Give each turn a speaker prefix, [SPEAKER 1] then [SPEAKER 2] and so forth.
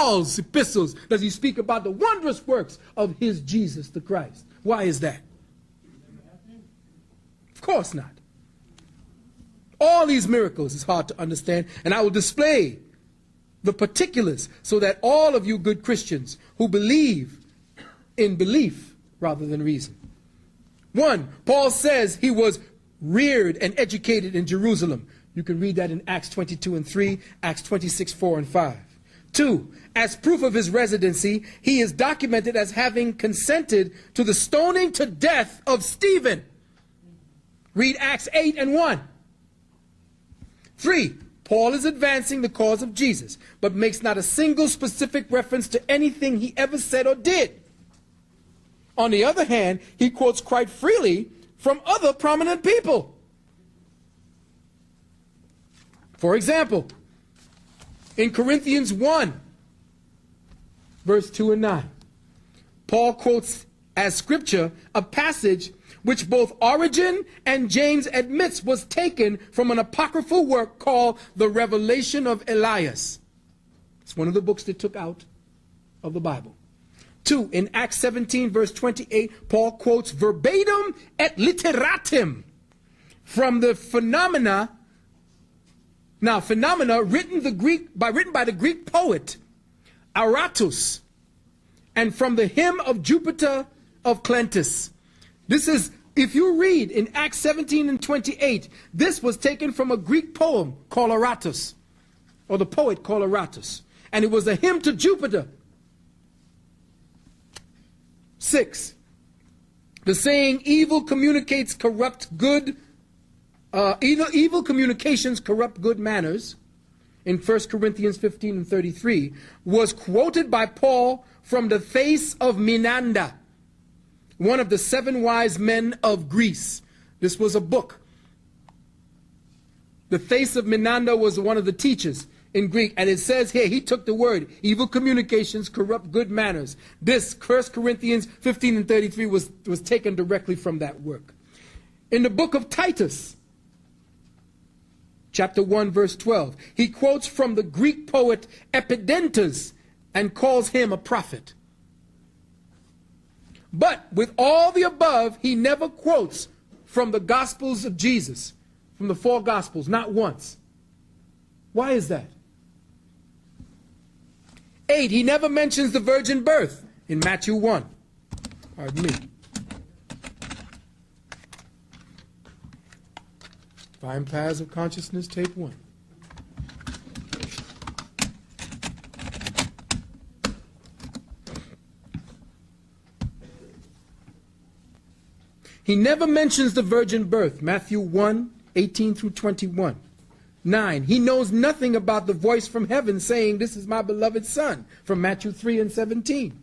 [SPEAKER 1] Paul's epistles does he speak about the wondrous works of his Jesus the Christ. Why is that? Of course not. All these miracles is hard to understand, and I will display the particulars so that all of you good Christians who believe in belief rather than reason. 1, Paul says he was reared and educated in Jerusalem. You can read that in Acts 22:3, Acts 26:4-5. 2, as proof of his residency, he is documented as having consented to the stoning to death of Stephen. Read Acts 8:1. 3, Paul is advancing the cause of Jesus, but makes not a single specific reference to anything he ever said or did. On the other hand, he quotes quite freely from other prominent people. For example, in Corinthians 1, verse 2 and 9, Paul quotes as scripture a passage which both Origen and James admits was taken from an apocryphal work called The Revelation of Elias. It's one of the books they took out of the Bible. 2, in Acts 17, verse 28, Paul quotes verbatim et literatim from the phenomena. Now, phenomena written by the Greek poet Aratus, and from the hymn of Jupiter of Clentus. This is, if you read in Acts 17 and 28, this was taken from a Greek poem called Aratus, or the poet called Aratus, and it was a hymn to Jupiter. 6, the saying evil communications corrupt good manners in 1 Corinthians 15 and 33 was quoted by Paul from the Face of Menander, one of the 7 wise men of Greece. This was a book. The Face of Menander was one of the teachers in Greek, and it says here, he took the word, evil communications corrupt good manners. This 1 Corinthians 15 and 33 was taken directly from that work. In the book of Titus, chapter 1, verse 12, he quotes from the Greek poet Epistles and calls him a prophet. But with all the above, he never quotes from the Gospels of Jesus, from the 4 Gospels, not once. Why is that? 8, he never mentions the virgin birth in Matthew 1. Pardon me. Fine Paths of Consciousness, tape 1. He never mentions the virgin birth, Matthew 1, 18-21. 9, he knows nothing about the voice from heaven saying, this is my beloved son, from Matthew 3 and 17.